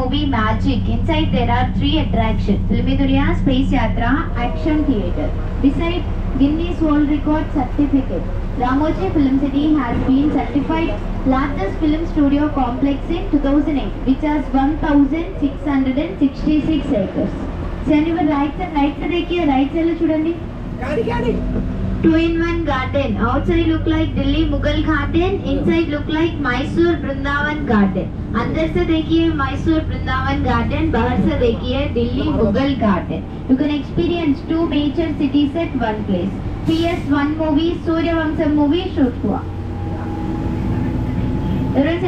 movie Magic. Inside there are three attractions: Filmiduriya, Space Yatra, Action Theatre. Beside Guinness World Record certificate, Ramoji Film City has been certified largest film studio complex in 2008, which has 1,666 acres. Can you right side देखिए, right side चुड़ंडी. Two-in-one garden. Outside look like Delhi Mughal garden. Inside look like Mysore Brindavan garden. अंदर से देखिए Mysore Brindavan garden. बाहर से देखिए Delhi Mughal garden. You can experience two major cities at one place. PS1 movie, Suryavamsam movie shoot हुआ. Left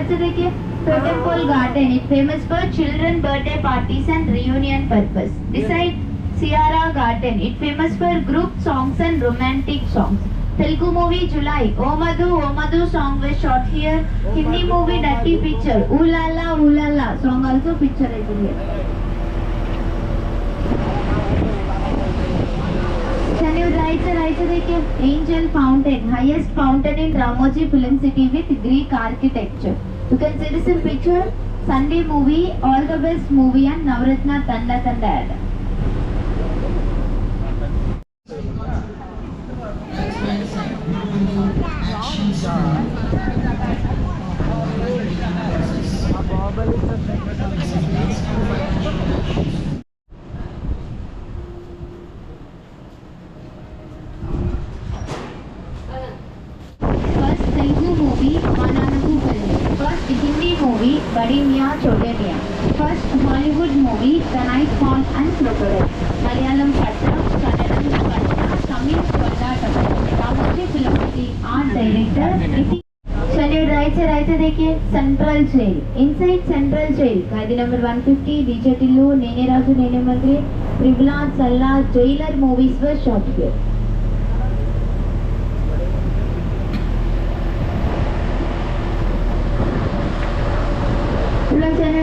से देखिए Totem Pole Garden. It's famous for children birthday parties and reunion purpose. Beside Sierra Garden, it's famous for group songs and romantic songs. Telugu movie July, O Madhu song was shot here. Hindi movie Dirty Picture, Ooh La La song also pictured here. Can you right से देखिए Angel Fountain, highest fountain in Ramoji Film City with Greek architecture. You can see this in picture. Sunday movie, All the Best movie and Navratna Tanda ad. First Telugu movie, Mananaku Film. First Hindi movie, Badi Miyan Chote Miyan. First Hollywood movie, The Night Fall and Crocodile. Malayalam Patna, Kannadam Patna, Tamil Karnataka. Ramoji Film City Art Director. चलिए right से देखिए central jail. Inside central jail कायदे number 150, DJ Tillu, Nene Raju Nene Mantri, प्रिवलाद सल्ला, Jailer movies were shot here.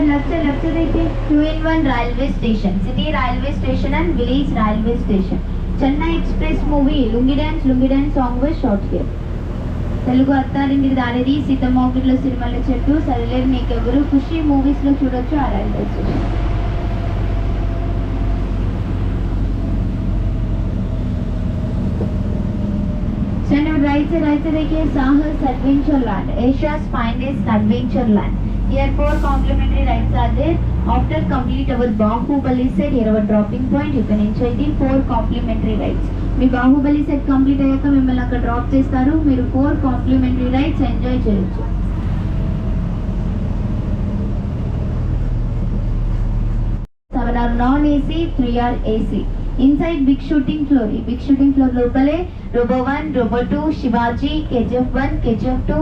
Left से देखिए 2-in-1 railway station, city railway station and village railway station. Chennai Express movie Lungi Dance song was shot here. Telugu Attarintiki Daredi, Seethamma ఒకటిలో సిరిమల్ల చెట్టు, సరిలేరు నీకెవరు, ఖుషి movies లో చూడొచ్చు ఆ రైల్వే స్టేషన్. right से देखिए साहस adventure land, Asia's finest adventure land. Here 4 complimentary rides are there. After complete our Bahubali set, here our dropping point. You can enjoy the 4 complimentary rides. Me Baahubali set complete అయ్యాక మిమ్మల్ని అక్కడ drop చేస్తారు. మీరు 4 complementary rides enjoy చేయొచ్చు. 7 are non-AC, 3 are AC. Inside big shooting floor. ఈ big shooting floor లోపలే Robo 1, Robo 2, Shivaji, KGF 1, KGF 2,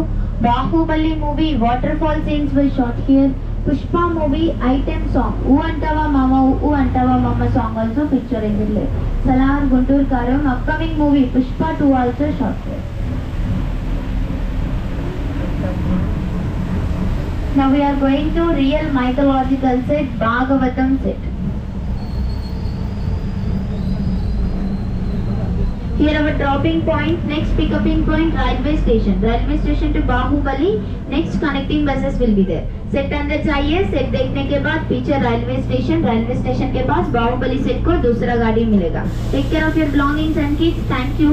Bahubali movie, waterfall scenes were shot here. Pushpa movie item song, Ooh Antava Mama song also pictured here. Salar Guntur Karam upcoming movie Pushpa 2 also shot here. Now we are going to real mythological set, Bhagavatam set. Here our dropping point, next pickupping point, railway station to Bahubali. Next connecting buses will be there. Set अंदर चाहिए, set देखने के बाद पीछे railway station के पास Baahubali set को दूसरा गाड़ी मिलेगा. Take care of your belongings and kids. Thank you.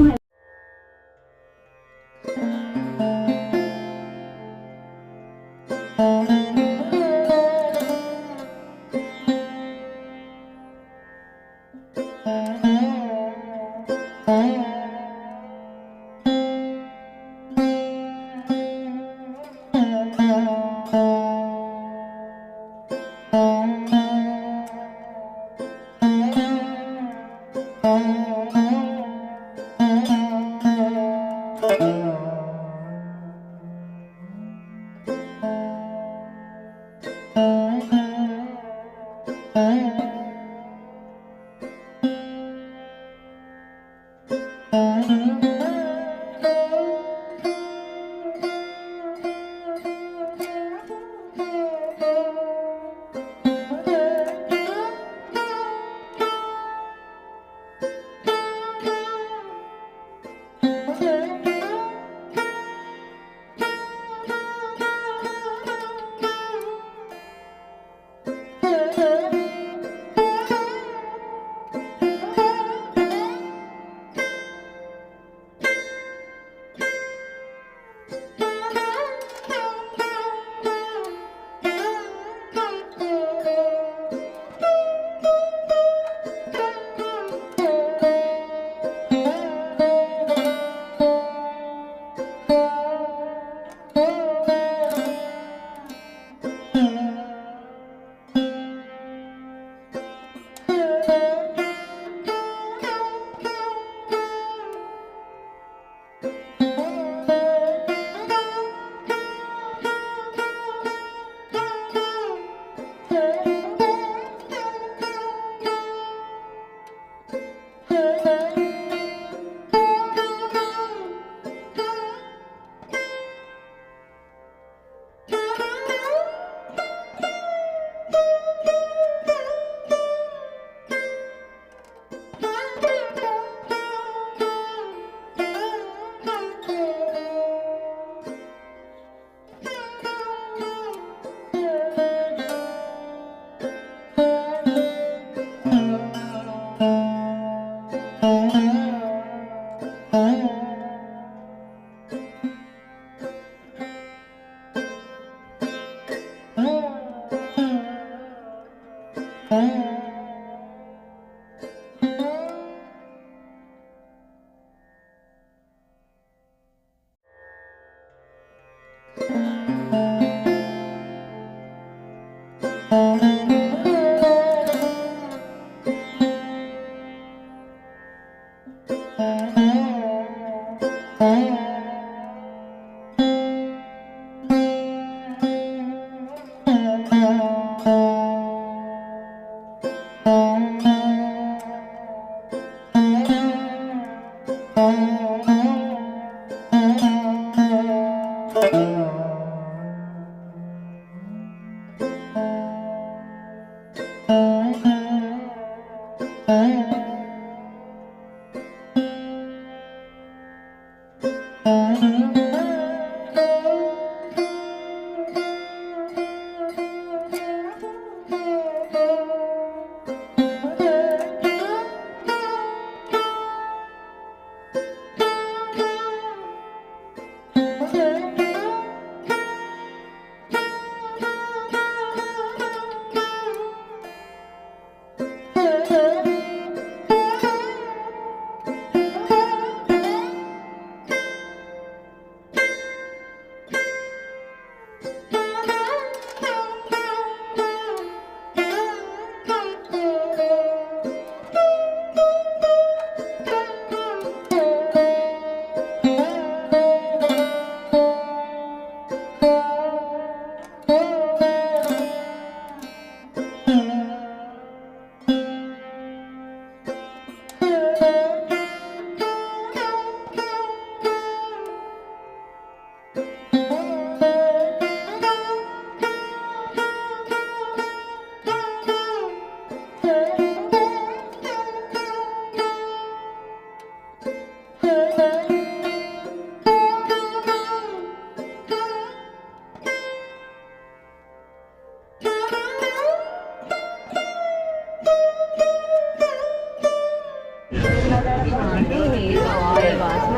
అంటే ఇది ఆయిల్ వాసన.